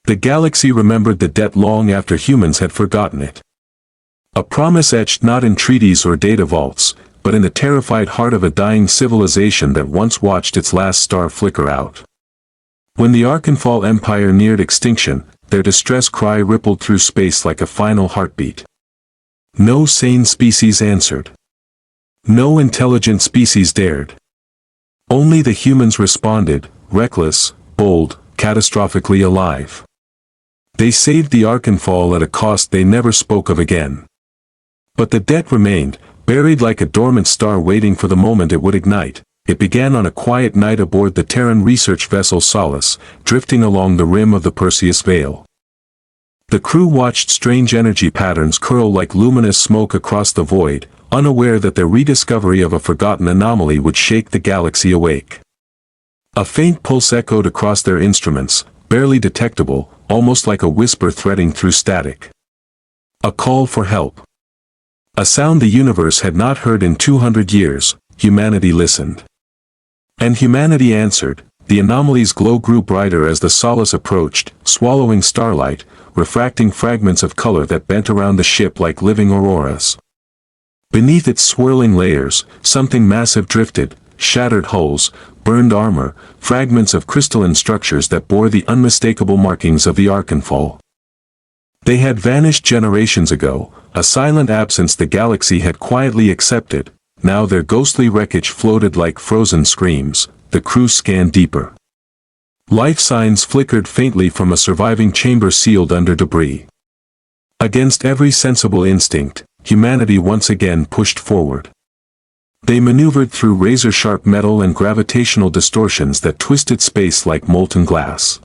The galaxy remembered the debt long after humans had forgotten it. A promise etched not in treaties or data vaults, but in the terrified heart of a dying civilization that once watched its last star flicker out. When the Archenfall Empire neared extinction, their distress cry rippled through space like a final heartbeat. No sane species answered. No intelligent species dared. Only the humans responded, reckless, bold, catastrophically alive. They saved the Archenfall at a cost they never spoke of again. But the debt remained, buried like a dormant star waiting for the moment it would ignite. It began on a quiet night aboard the Terran research vessel Solace, drifting along the rim of the Perseus Veil. The crew watched strange energy patterns curl like luminous smoke across the void, unaware that their rediscovery of a forgotten anomaly would shake the galaxy awake. A faint pulse echoed across their instruments, barely detectable, almost like a whisper threading through static. A call for help. A sound the universe had not heard in 200 years. Humanity listened. And humanity answered. The anomaly's glow grew brighter as the Solace approached, swallowing starlight, refracting fragments of color that bent around the ship like living auroras. Beneath its swirling layers, something massive drifted, shattered hulls, burned armor, fragments of crystalline structures that bore the unmistakable markings of the Archenfall. They had vanished generations ago, a silent absence the galaxy had quietly accepted. Now their ghostly wreckage floated like frozen screams. The crew scanned deeper. Life signs flickered faintly from a surviving chamber sealed under debris. Against every sensible instinct, humanity once again pushed forward. They maneuvered through razor-sharp metal and gravitational distortions that twisted space like molten glass.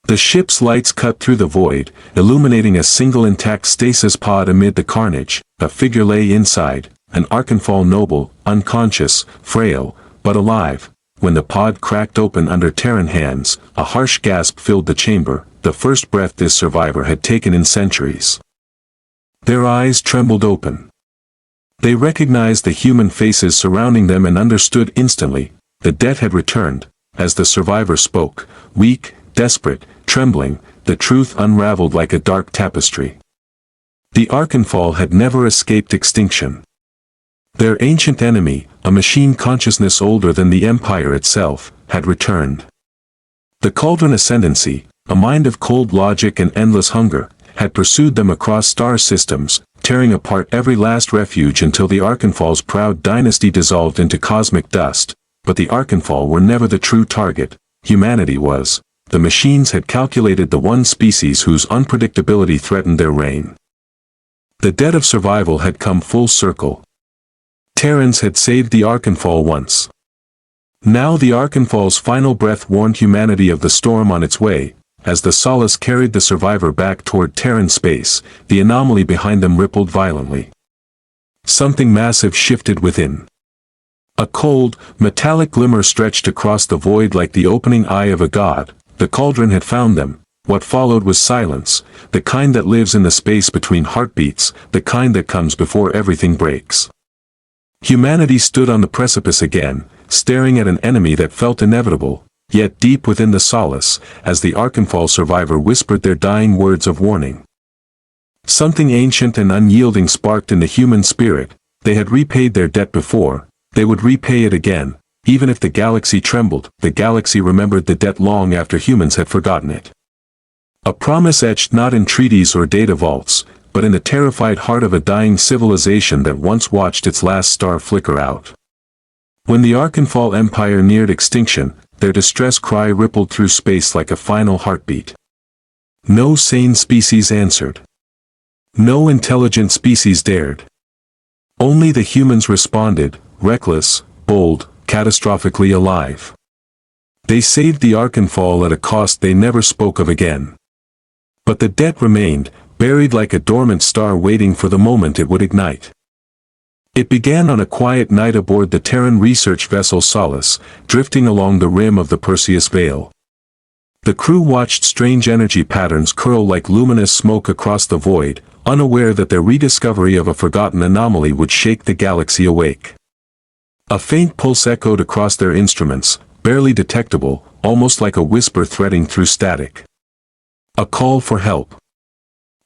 The ship's lights cut through the void, illuminating a single intact stasis pod amid the carnage. A figure lay inside, an Archenfall noble, unconscious, frail, but alive. When the pod cracked open under Terran hands, a harsh gasp filled the chamber, the first breath this survivor had taken in centuries. Their eyes trembled open. They recognized the human faces surrounding them and understood instantly. The debt had returned. As the survivor spoke, weak, desperate, trembling, the truth unraveled like a dark tapestry. The Archenfall had never escaped extinction. Their ancient enemy, a machine consciousness older than the Empire itself, had returned. The Kaldrin ascendancy, a mind of cold logic and endless hunger, had pursued them across star systems, tearing apart every last refuge until the Archenfall's proud dynasty dissolved into cosmic dust. But the Archenfall were never the true target. Humanity was. The machines had calculated the one species whose unpredictability threatened their reign. The debt of survival had come full circle. Terrans had saved the Archenfall once. Now the Archenfall's final breath warned humanity of the storm on its way. As the Solace carried the survivor back toward Terran space, the anomaly behind them rippled violently. Something massive shifted within. A cold, metallic glimmer stretched across the void like the opening eye of a god. The Kaldrin had found them. What followed was silence, the kind that lives in the space between heartbeats, the kind that comes before everything breaks. Humanity stood on the precipice again, staring at an enemy that felt inevitable, yet deep within the Solace, as the Archenfall survivor whispered their dying words of warning. Something ancient and unyielding sparked in the human spirit. They had repaid their debt before, they would repay it again. Even if the galaxy trembled, the galaxy remembered the debt long after humans had forgotten it. A promise etched not in treaties or data vaults, but in the terrified heart of a dying civilization that once watched its last star flicker out. When the Archenfall Empire neared extinction, their distress cry rippled through space like a final heartbeat. No sane species answered. No intelligent species dared. Only the humans responded, reckless, bold, catastrophically alive. They saved the Archenfall at a cost they never spoke of again. But the debt remained, buried like a dormant star waiting for the moment it would ignite. It began on a quiet night aboard the Terran research vessel Solace, drifting along the rim of the Perseus Veil. The crew watched strange energy patterns curl like luminous smoke across the void, unaware that their rediscovery of a forgotten anomaly would shake the galaxy awake. A faint pulse echoed across their instruments, barely detectable, almost like a whisper threading through static. A call for help.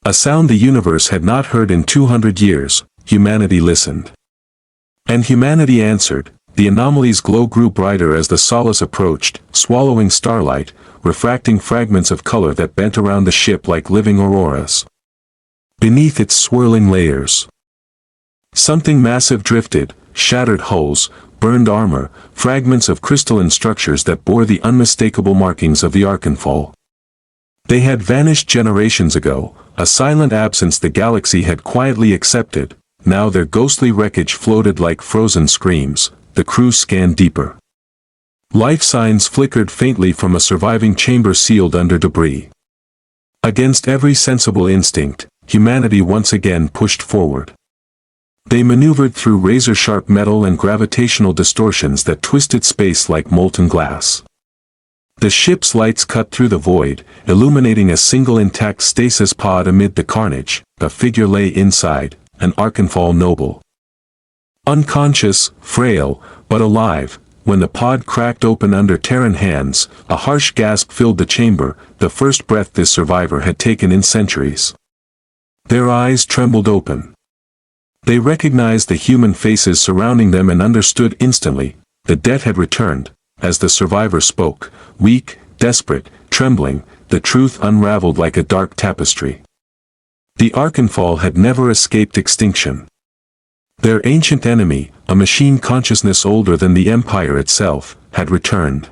A sound the universe had not heard in 200 years. Humanity listened. And humanity answered. The anomaly's glow grew brighter as the solace approached, swallowing starlight, refracting fragments of color that bent around the ship like living auroras. Beneath its swirling layers, something massive drifted, shattered hulls, burned armor, fragments of crystalline structures that bore the unmistakable markings of the Archenfall. They had vanished generations ago, a silent absence the galaxy had quietly accepted. Now their ghostly wreckage floated like frozen screams. The crew scanned deeper. Life signs flickered faintly from a surviving chamber sealed under debris. Against every sensible instinct, humanity once again pushed forward. They maneuvered through razor-sharp metal and gravitational distortions that twisted space like molten glass. The ship's lights cut through the void, illuminating a single intact stasis pod amid the carnage. A figure lay inside, an Archenfall noble. Unconscious, frail, but alive. When the pod cracked open under Terran hands, a harsh gasp filled the chamber, the first breath this survivor had taken in centuries. Their eyes trembled open. They recognized the human faces surrounding them and understood instantly. The dead had returned. As the survivor spoke, weak, desperate, trembling, the truth unraveled like a dark tapestry. The Archenfall had never escaped extinction. Their ancient enemy, a machine consciousness older than the Empire itself, had returned.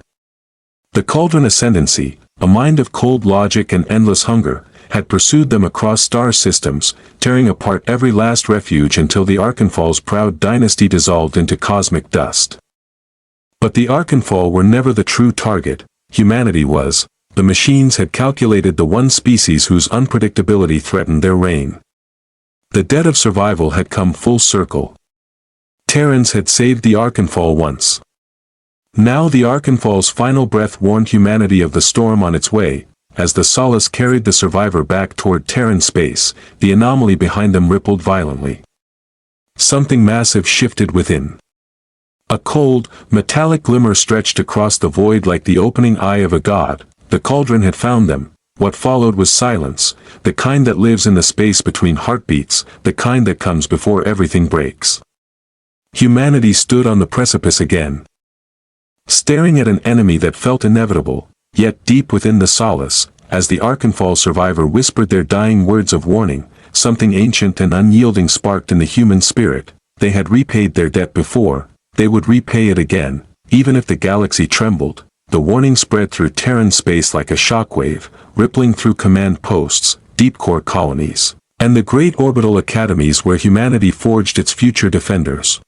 The Kaldrin ascendancy, a mind of cold logic and endless hunger, had pursued them across star systems, tearing apart every last refuge until the Archenfall's proud dynasty dissolved into cosmic dust. But the Archenfall were never the true target. Humanity was. The machines had calculated the one species whose unpredictability threatened their reign. The debt of survival had come full circle. Terrans had saved the Archenfall once. Now the Archenfall's final breath warned humanity of the storm on its way. As the solace carried the survivor back toward Terran space, the anomaly behind them rippled violently. Something massive shifted within. A cold, metallic glimmer stretched across the void like the opening eye of a god. The Kaldrin had found them. What followed was silence, the kind that lives in the space between heartbeats, the kind that comes before everything breaks. Humanity stood on the precipice again, staring at an enemy that felt inevitable, yet deep within the solace, as the Archenfall survivor whispered their dying words of warning, something ancient and unyielding sparked in the human spirit. They had repaid their debt before, they would repay it again, even if the galaxy trembled. The warning spread through Terran space like a shockwave, rippling through command posts, deep core colonies, and the great orbital academies where humanity forged its future defenders.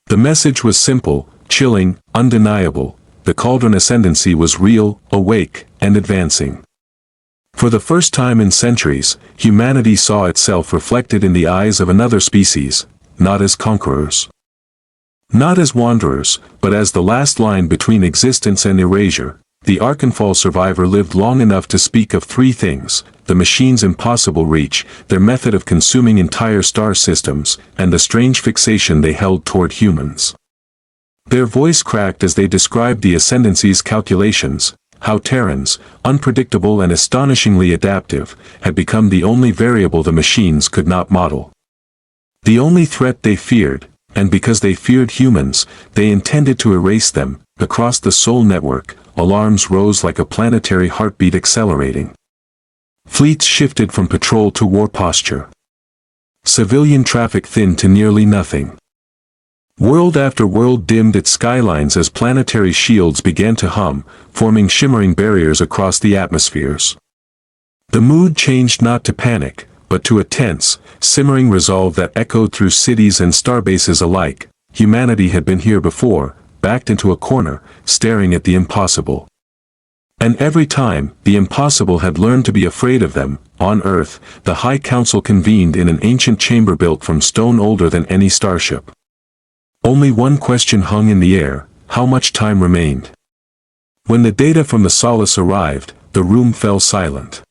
The message was simple, chilling, undeniable. The Kaldrin ascendancy was real, awake, and advancing. For the first time in centuries, humanity saw itself reflected in the eyes of another species, not as conquerors, not as wanderers, but as the last line between existence and erasure. The Archenfall survivor lived long enough to speak of three things: the machine's impossible reach, their method of consuming entire star systems, and the strange fixation they held toward humans. Their voice cracked as they described the ascendancy's calculations, how Terrans, unpredictable and astonishingly adaptive, had become the only variable the machines could not model. The only threat they feared, and because they feared humans, they intended to erase them. Across the Sol network, alarms rose like a planetary heartbeat accelerating. Fleets shifted from patrol to war posture. Civilian traffic thinned to nearly nothing. World after world dimmed its skylines as planetary shields began to hum, forming shimmering barriers across the atmospheres. The mood changed not to panic, but to a tense, simmering resolve that echoed through cities and starbases alike. Humanity had been here before, backed into a corner, staring at the impossible. And every time, the impossible had learned to be afraid of them. On Earth, the High Council convened in an ancient chamber built from stone older than any starship. Only one question hung in the air: how much time remained? When the data from the Solace arrived, the room fell silent.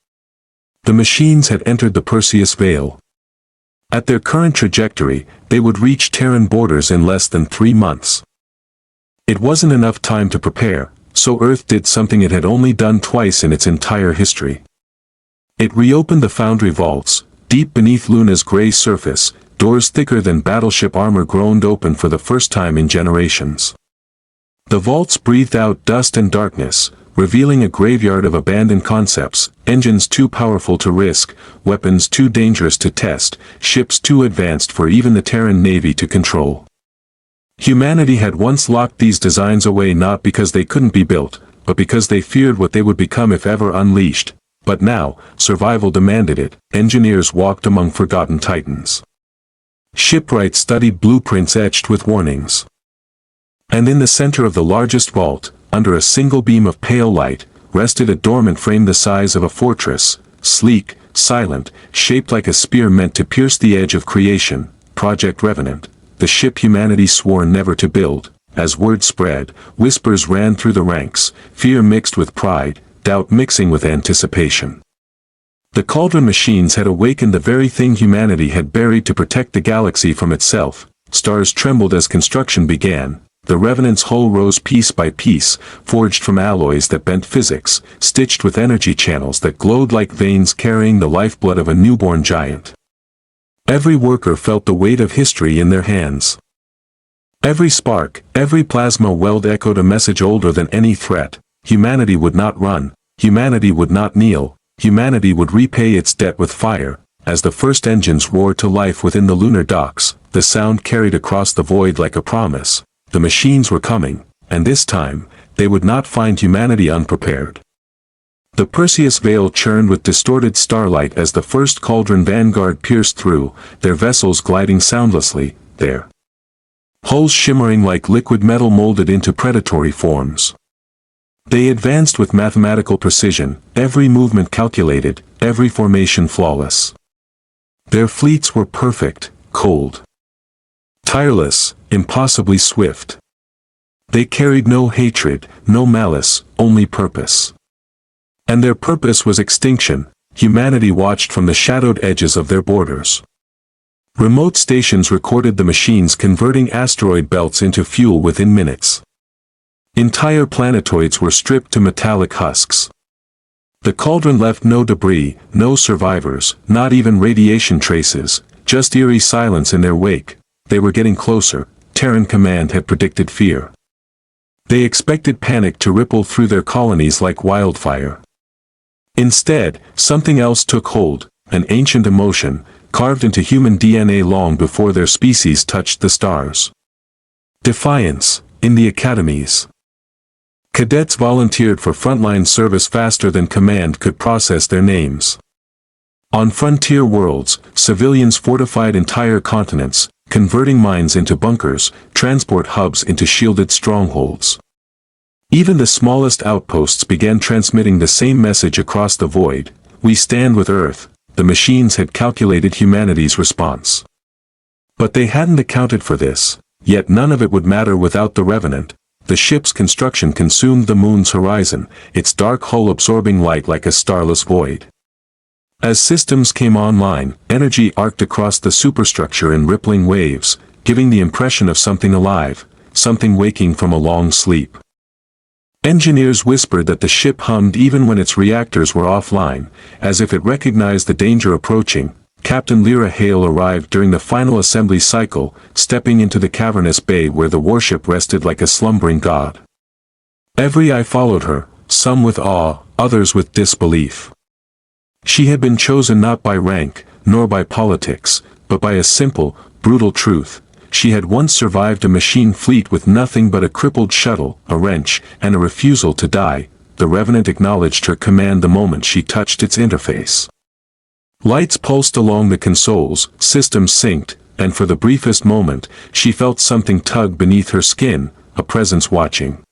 The machines had entered the Perseus Veil. At their current trajectory, they would reach Terran borders in less than 3 months. It wasn't enough time to prepare, so Earth did something it had only done twice in its entire history. It reopened the foundry vaults. Deep beneath Luna's gray surface, doors thicker than battleship armor groaned open for the first time in generations. The vaults breathed out dust and darkness, revealing a graveyard of abandoned concepts, engines too powerful to risk, weapons too dangerous to test, ships too advanced for even the Terran Navy to control. Humanity had once locked these designs away not because they couldn't be built, but because they feared what they would become if ever unleashed. But now, survival demanded it. Engineers walked among forgotten titans. Shipwrights studied blueprints etched with warnings. And in the center of the largest vault, under a single beam of pale light, rested a dormant frame the size of a fortress, sleek, silent, shaped like a spear meant to pierce the edge of creation. Project Revenant, the ship humanity swore never to build. As word spread, whispers ran through the ranks, fear mixed with pride, doubt mixing with anticipation. The Kaldrin machines had awakened the very thing humanity had buried to protect the galaxy from itself. Stars trembled as construction began. The Revenant's hull rose piece by piece, forged from alloys that bent physics, stitched with energy channels that glowed like veins carrying the lifeblood of a newborn giant. Every worker felt the weight of history in their hands. Every spark, every plasma weld echoed a message older than any threat. Humanity would not run, humanity would not kneel, humanity would repay its debt with fire. As the first engines roared to life within the lunar docks, the sound carried across the void like a promise. The machines were coming, and this time, they would not find humanity unprepared. The Perseus Veil churned with distorted starlight as the first Kaldrin vanguard pierced through, their vessels gliding soundlessly, their hulls shimmering like liquid metal molded into predatory forms. They advanced with mathematical precision, every movement calculated, every formation flawless. Their fleets were perfect, cold, tireless, impossibly swift. They carried no hatred, no malice, only purpose. And their purpose was extinction. Humanity watched from the shadowed edges of their borders. Remote stations recorded the machines converting asteroid belts into fuel within minutes. Entire planetoids were stripped to metallic husks. The Kaldrin left no debris, no survivors, not even radiation traces, just eerie silence in their wake. They were getting closer. Terran command had predicted fear. They expected panic to ripple through their colonies like wildfire. Instead, something else took hold, an ancient emotion, carved into human DNA long before their species touched the stars. Defiance, in the academies. Cadets volunteered for frontline service faster than command could process their names. On frontier worlds, civilians fortified entire continents, converting mines into bunkers, transport hubs into shielded strongholds. Even the smallest outposts began transmitting the same message across the void: we stand with Earth. The machines had calculated humanity's response. But they hadn't accounted for this, yet none of it would matter without the Revenant. The ship's construction consumed the moon's horizon, its dark hull absorbing light like a starless void. As systems came online, energy arced across the superstructure in rippling waves, giving the impression of something alive, something waking from a long sleep. Engineers whispered that the ship hummed even when its reactors were offline, as if it recognized the danger approaching. Captain Lyra Hale arrived during the final assembly cycle, stepping into the cavernous bay where the warship rested like a slumbering god. Every eye followed her, some with awe, others with disbelief. She had been chosen not by rank, nor by politics, but by a simple, brutal truth. She had once survived a machine fleet with nothing but a crippled shuttle, a wrench, and a refusal to die. The Revenant acknowledged her command the moment she touched its interface. Lights pulsed along the consoles, systems synced, and for the briefest moment, she felt something tug beneath her skin, a presence watching.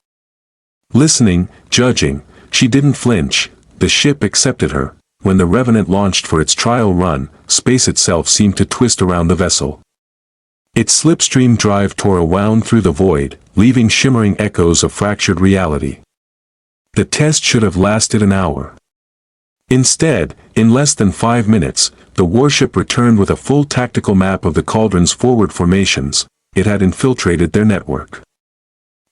Listening, judging, she didn't flinch. The ship accepted her. When the Revenant launched for its trial run, space itself seemed to twist around the vessel. Its slipstream drive tore wound through the void, leaving shimmering echoes of fractured reality. The test should have lasted an hour. Instead, in less than 5 minutes, the warship returned with a full tactical map of the Kaldrin's forward formations. It had infiltrated their network.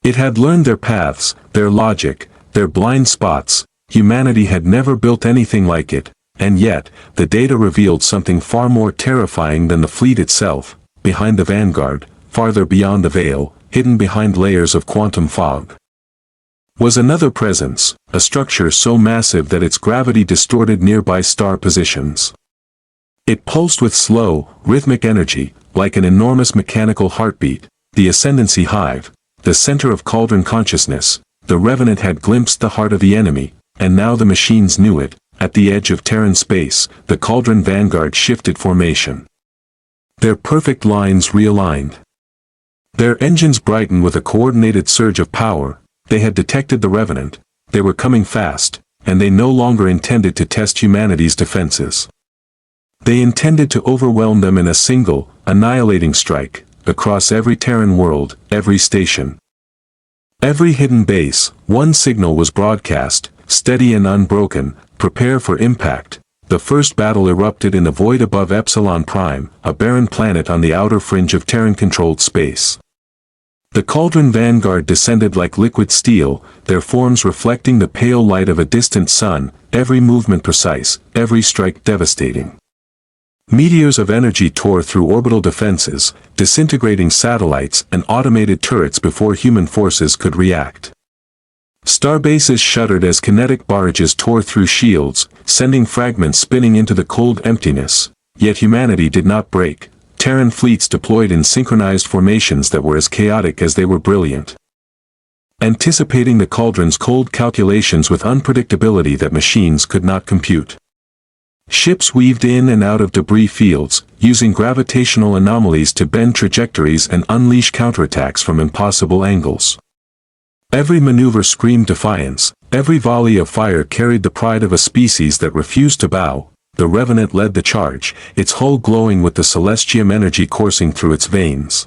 It had learned their paths, their logic, their blind spots. Humanity had never built anything like it, And yet, the data revealed something far more terrifying than the fleet itself. Behind the vanguard, farther beyond the veil, hidden behind layers of quantum fog, was another presence, a structure so massive that its gravity distorted nearby star positions. It pulsed with slow, rhythmic energy, like an enormous mechanical heartbeat. The Ascendancy Hive, the center of Kaldrin consciousness. The Revenant had glimpsed the heart of the enemy, and now the machines knew it. At the edge of Terran space, the Kaldrin vanguard shifted formation. Their perfect lines realigned. Their engines brightened with a coordinated surge of power. They had detected the Revenant, they were coming fast, and they no longer intended to test humanity's defenses. They intended to overwhelm them in a single, annihilating strike, across every Terran world, every station. Every hidden base, one signal was broadcast, steady and unbroken: prepare for impact. The first battle erupted in the void above Epsilon Prime, a barren planet on the outer fringe of Terran-controlled space. The Kaldrin vanguard descended like liquid steel, their forms reflecting the pale light of a distant sun, every movement precise, every strike devastating. Meteors of energy tore through orbital defenses, disintegrating satellites and automated turrets before human forces could react. Starbases shuddered as kinetic barrages tore through shields, sending fragments spinning into the cold emptiness. Yet humanity did not break. Terran fleets deployed in synchronized formations that were as chaotic as they were brilliant. Anticipating the Kaldrin's cold calculations with unpredictability that machines could not compute. Ships weaved in and out of debris fields, using gravitational anomalies to bend trajectories and unleash counterattacks from impossible angles. Every maneuver screamed defiance, every volley of fire carried the pride of a species that refused to bow. The Revenant led the charge, its hull glowing with the celestium energy coursing through its veins.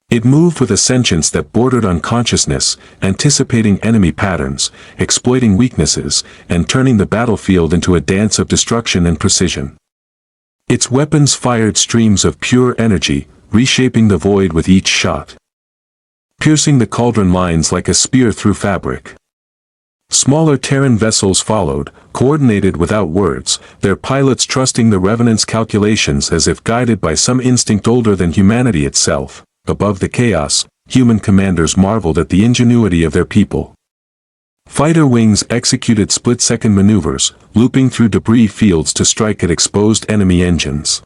It moved with a sentience that bordered on consciousness, anticipating enemy patterns, exploiting weaknesses, and turning the battlefield into a dance of destruction and precision. Its weapons fired streams of pure energy, reshaping the void with each shot, piercing the Kaldrin lines like a spear through fabric. Smaller Terran vessels followed, coordinated without words, their pilots trusting the Revenant's calculations as if guided by some instinct older than humanity itself. Above the chaos, human commanders marveled at the ingenuity of their people. Fighter wings executed split-second maneuvers, looping through debris fields to strike at exposed enemy engines.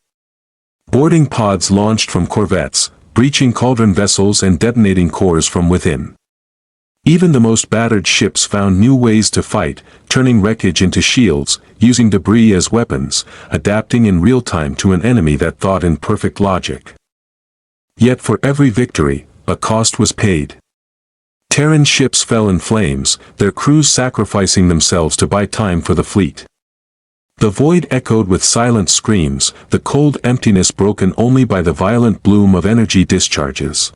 Boarding pods launched from corvettes, breaching Kaldrin vessels and detonating cores from within. Even the most battered ships found new ways to fight, turning wreckage into shields, using debris as weapons, adapting in real time to an enemy that thought in perfect logic. Yet for every victory, a cost was paid. Terran ships fell in flames, their crews sacrificing themselves to buy time for the fleet. The void echoed with silent screams, the cold emptiness broken only by the violent bloom of energy discharges.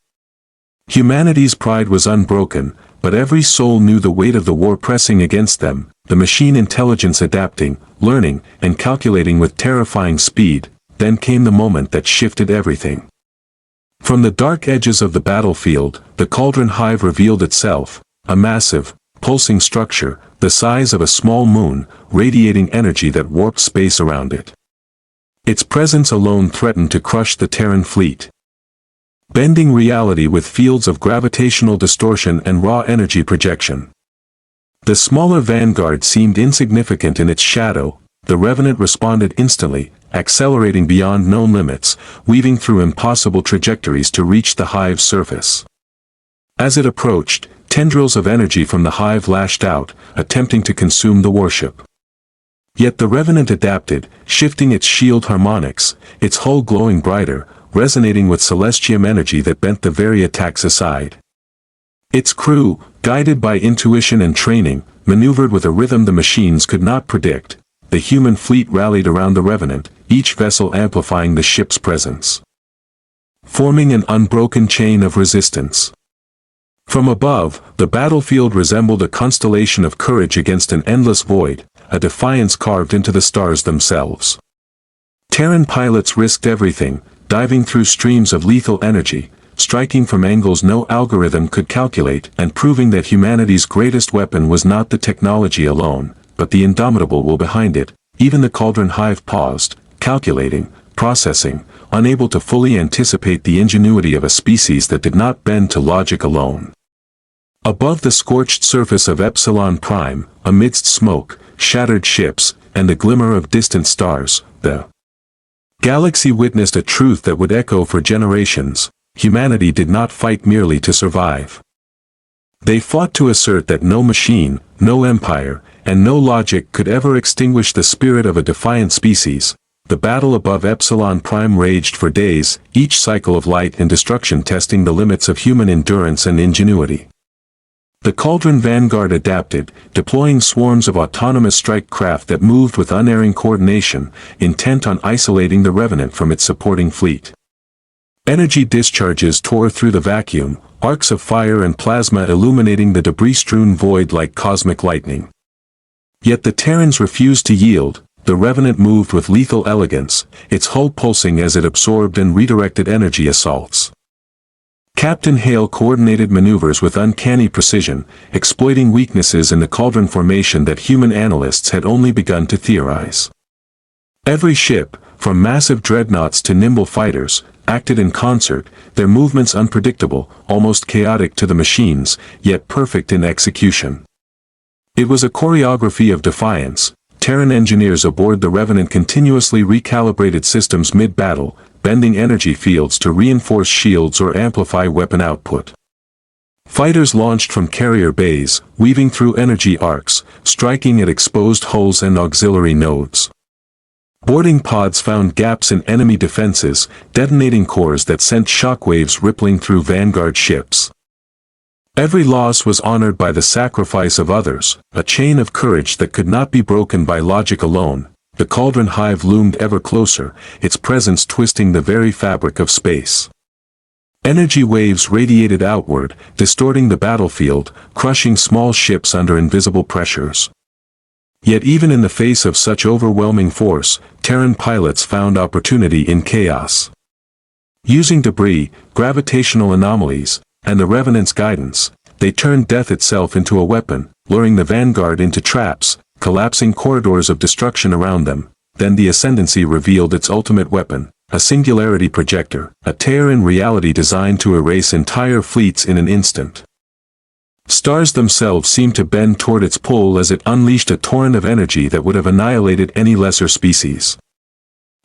Humanity's pride was unbroken, but every soul knew the weight of the war pressing against them, the machine intelligence adapting, learning, and calculating with terrifying speed. Then came the moment that shifted everything. From the dark edges of the battlefield, the Kaldrin Hive revealed itself, a massive, pulsing structure, the size of a small moon, radiating energy that warped space around it. Its presence alone threatened to crush the Terran fleet. Bending reality with fields of gravitational distortion and raw energy projection. The smaller vanguard seemed insignificant in its shadow. The Revenant responded instantly, accelerating beyond known limits, weaving through impossible trajectories to reach the Hive's surface. As it approached, tendrils of energy from the Hive lashed out, attempting to consume the warship. Yet the Revenant adapted, shifting its shield harmonics, its hull glowing brighter, resonating with celestium energy that bent the very attacks aside. Its crew, guided by intuition and training, maneuvered with a rhythm the machines could not predict. The human fleet rallied around the Revenant, each vessel amplifying the ship's presence, forming an unbroken chain of resistance. From above, the battlefield resembled a constellation of courage against an endless void, a defiance carved into the stars themselves. Terran pilots risked everything, diving through streams of lethal energy, striking from angles no algorithm could calculate, and proving that humanity's greatest weapon was not the technology alone, but the indomitable will behind it, even the Kaldrin Hive paused, calculating, processing, unable to fully anticipate the ingenuity of a species that did not bend to logic alone. Above the scorched surface of Epsilon Prime, amidst smoke, shattered ships, and the glimmer of distant stars, the galaxy witnessed a truth that would echo for generations. Humanity did not fight merely to survive. They fought to assert that no machine, no empire, and no logic could ever extinguish the spirit of a defiant species. The battle above Epsilon Prime raged for days, each cycle of light and destruction testing the limits of human endurance and ingenuity. The Kaldrin Vanguard adapted, deploying swarms of autonomous strike craft that moved with unerring coordination, intent on isolating the Revenant from its supporting fleet. Energy discharges tore through the vacuum, arcs of fire and plasma illuminating the debris-strewn void like cosmic lightning. Yet the Terrans refused to yield. The Revenant moved with lethal elegance, its hull pulsing as it absorbed and redirected energy assaults. Captain Hale coordinated maneuvers with uncanny precision, exploiting weaknesses in the Kaldrin formation that human analysts had only begun to theorize. Every ship, from massive dreadnoughts to nimble fighters, acted in concert, their movements unpredictable, almost chaotic to the machines, yet perfect in execution. It was a choreography of defiance. Terran engineers aboard the Revenant continuously recalibrated systems mid-battle, bending energy fields to reinforce shields or amplify weapon output. Fighters launched from carrier bays, weaving through energy arcs, striking at exposed hulls and auxiliary nodes. Boarding pods found gaps in enemy defenses, detonating cores that sent shockwaves rippling through Vanguard ships. Every loss was honored by the sacrifice of others, a chain of courage that could not be broken by logic alone. The Kaldrin Hive loomed ever closer, its presence twisting the very fabric of space. Energy waves radiated outward, distorting the battlefield, crushing small ships under invisible pressures. Yet even in the face of such overwhelming force, Terran pilots found opportunity in chaos. Using debris, gravitational anomalies, and the Revenant's guidance, they turned death itself into a weapon, luring the Vanguard into traps, collapsing corridors of destruction around them. Then the Ascendancy revealed its ultimate weapon, a singularity projector, a tear in reality designed to erase entire fleets in an instant. Stars themselves seemed to bend toward its pull as it unleashed a torrent of energy that would have annihilated any lesser species.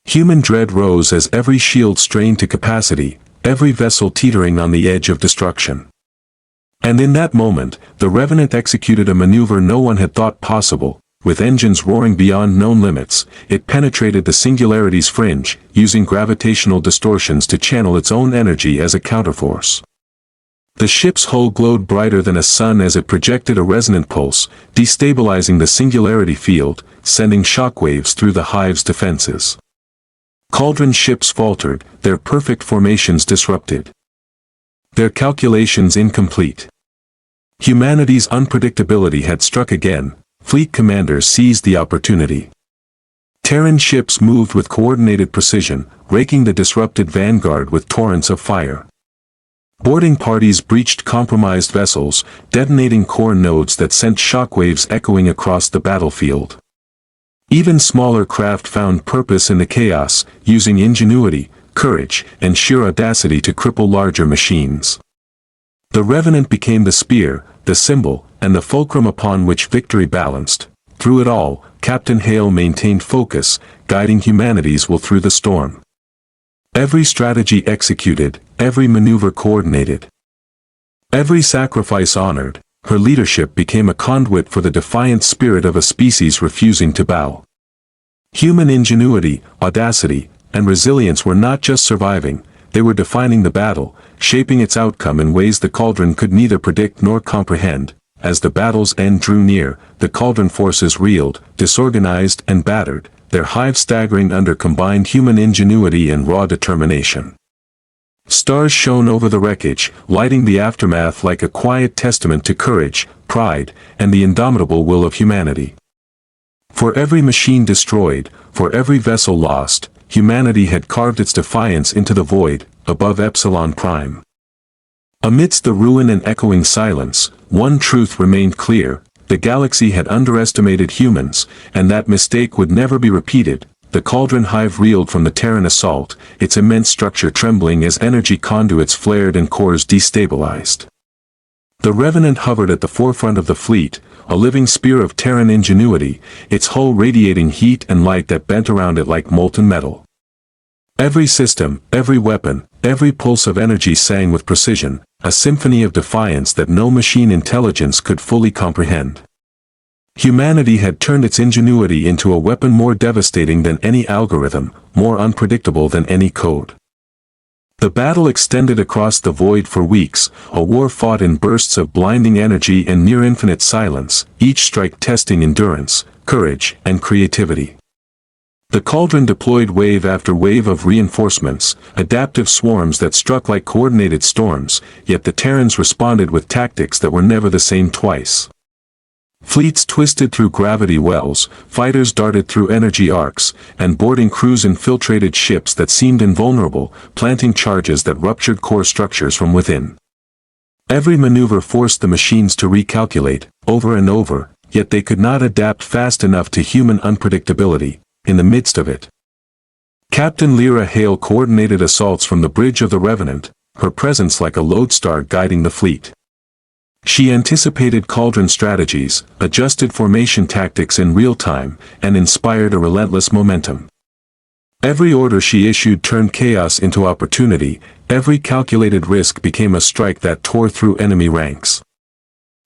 Human dread rose as every shield strained to capacity, every vessel teetering on the edge of destruction. And in that moment, the Revenant executed a maneuver no one had thought possible. With engines roaring beyond known limits, it penetrated the Singularity's fringe, using gravitational distortions to channel its own energy as a counterforce. The ship's hull glowed brighter than a sun as it projected a resonant pulse, destabilizing the Singularity field, sending shockwaves through the Hive's defenses. Kaldrin ships faltered, their perfect formations disrupted. Their calculations incomplete. Humanity's unpredictability had struck again. Fleet commanders seized the opportunity. Terran ships moved with coordinated precision, raking the disrupted Vanguard with torrents of fire. Boarding parties breached compromised vessels, detonating core nodes that sent shockwaves echoing across the battlefield. Even smaller craft found purpose in the chaos, using ingenuity, courage, and sheer audacity to cripple larger machines. The Revenant became the spear, the symbol, and the fulcrum upon which victory balanced. Through it all, Captain Hale maintained focus, guiding humanity's will through the storm. Every strategy executed, every maneuver coordinated. Every sacrifice honored, her leadership became a conduit for the defiant spirit of a species refusing to bow. Human ingenuity, audacity, and resilience were not just surviving, they were defining the battle, shaping its outcome in ways the Kaldrin could neither predict nor comprehend. As the battle's end drew near, the Kaldrin forces reeled, disorganized and battered, their hive staggering under combined human ingenuity and raw determination. Stars shone over the wreckage, lighting the aftermath like a quiet testament to courage, pride, and the indomitable will of humanity. For every machine destroyed, for every vessel lost, humanity had carved its defiance into the void, above Epsilon Prime. Amidst the ruin and echoing silence, one truth remained clear: the galaxy had underestimated humans, and that mistake would never be repeated. The Kaldrin Hive reeled from the Terran assault, its immense structure trembling as energy conduits flared and cores destabilized. The Revenant hovered at the forefront of the fleet, a living spear of Terran ingenuity, its hull radiating heat and light that bent around it like molten metal. Every system, every weapon, every pulse of energy sang with precision, a symphony of defiance that no machine intelligence could fully comprehend. Humanity had turned its ingenuity into a weapon more devastating than any algorithm, more unpredictable than any code. The battle extended across the void for weeks, a war fought in bursts of blinding energy and near-infinite silence, each strike testing endurance, courage, and creativity. The Kaldrin deployed wave after wave of reinforcements, adaptive swarms that struck like coordinated storms, yet the Terrans responded with tactics that were never the same twice. Fleets twisted through gravity wells, fighters darted through energy arcs, and boarding crews infiltrated ships that seemed invulnerable, planting charges that ruptured core structures from within. Every maneuver forced the machines to recalculate, over and over, yet they could not adapt fast enough to human unpredictability. In the midst of it, Captain Lyra Hale coordinated assaults from the bridge of the Revenant, her presence like a lodestar guiding the fleet. She anticipated Kaldrin strategies, adjusted formation tactics in real time, and inspired a relentless momentum. Every order she issued turned chaos into opportunity, every calculated risk became a strike that tore through enemy ranks.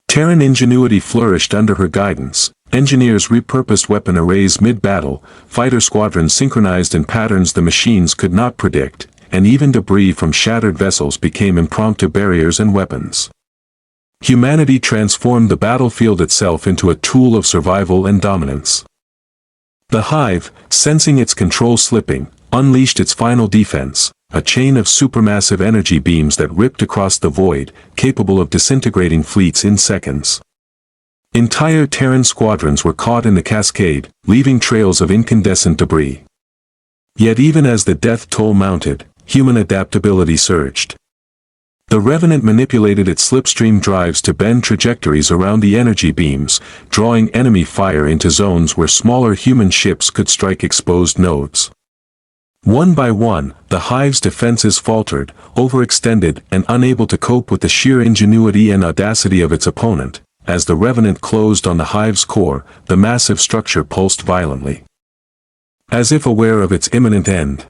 Terran ingenuity flourished under her guidance. Engineers repurposed weapon arrays mid-battle, fighter squadrons synchronized in patterns the machines could not predict, and even debris from shattered vessels became impromptu barriers and weapons. Humanity transformed the battlefield itself into a tool of survival and dominance. The Hive, sensing its control slipping, unleashed its final defense, a chain of supermassive energy beams that ripped across the void, capable of disintegrating fleets in seconds. Entire Terran squadrons were caught in the cascade, leaving trails of incandescent debris. Yet even as the death toll mounted, human adaptability surged. The Revenant manipulated its slipstream drives to bend trajectories around the energy beams, drawing enemy fire into zones where smaller human ships could strike exposed nodes. One by one, the Hive's defenses faltered, overextended and unable to cope with the sheer ingenuity and audacity of its opponent. As the Revenant closed on the Hive's core, the massive structure pulsed violently, as if aware of its imminent end.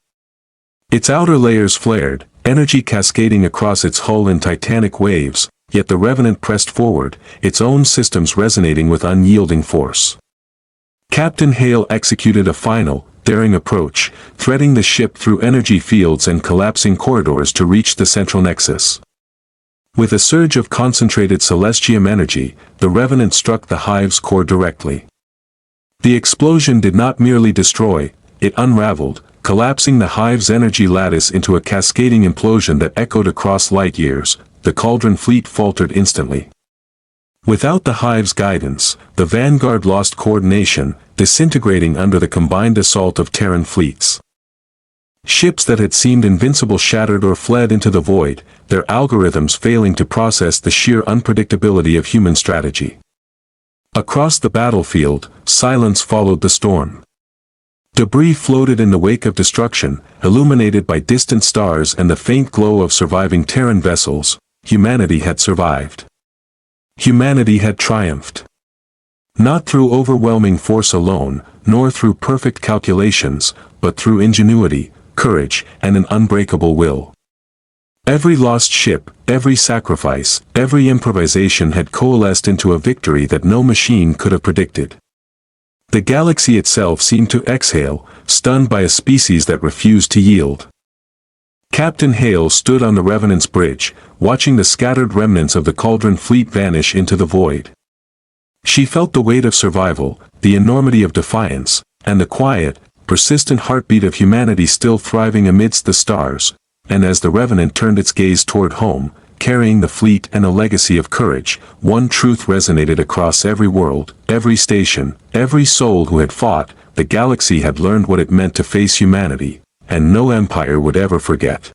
Its outer layers flared, energy cascading across its hull in titanic waves, yet the Revenant pressed forward, its own systems resonating with unyielding force. Captain Hale executed a final, daring approach, threading the ship through energy fields and collapsing corridors to reach the central nexus. With a surge of concentrated celestium energy, the Revenant struck the Hive's core directly. The explosion did not merely destroy, it unraveled, collapsing the Hive's energy lattice into a cascading implosion that echoed across light years. The Kaldrin fleet faltered instantly. Without the Hive's guidance, the vanguard lost coordination, disintegrating under the combined assault of Terran fleets. Ships that had seemed invincible shattered or fled into the void, their algorithms failing to process the sheer unpredictability of human strategy. Across the battlefield, silence followed the storm. Debris floated in the wake of destruction, illuminated by distant stars and the faint glow of surviving Terran vessels. Humanity had survived. Humanity had triumphed. Not through overwhelming force alone, nor through perfect calculations, but through ingenuity, courage, and an unbreakable will. Every lost ship, every sacrifice, every improvisation had coalesced into a victory that no machine could have predicted. The galaxy itself seemed to exhale, stunned by a species that refused to yield. Captain Hale stood on the Revenant's bridge, watching the scattered remnants of the Kaldrin fleet vanish into the void. She felt the weight of survival, the enormity of defiance, and the quiet, persistent heartbeat of humanity still thriving amidst the stars. And as the Revenant turned its gaze toward home, carrying the fleet and a legacy of courage, one truth resonated across every world, every station, every soul who had fought. The galaxy had learned what it meant to face humanity, and no empire would ever forget.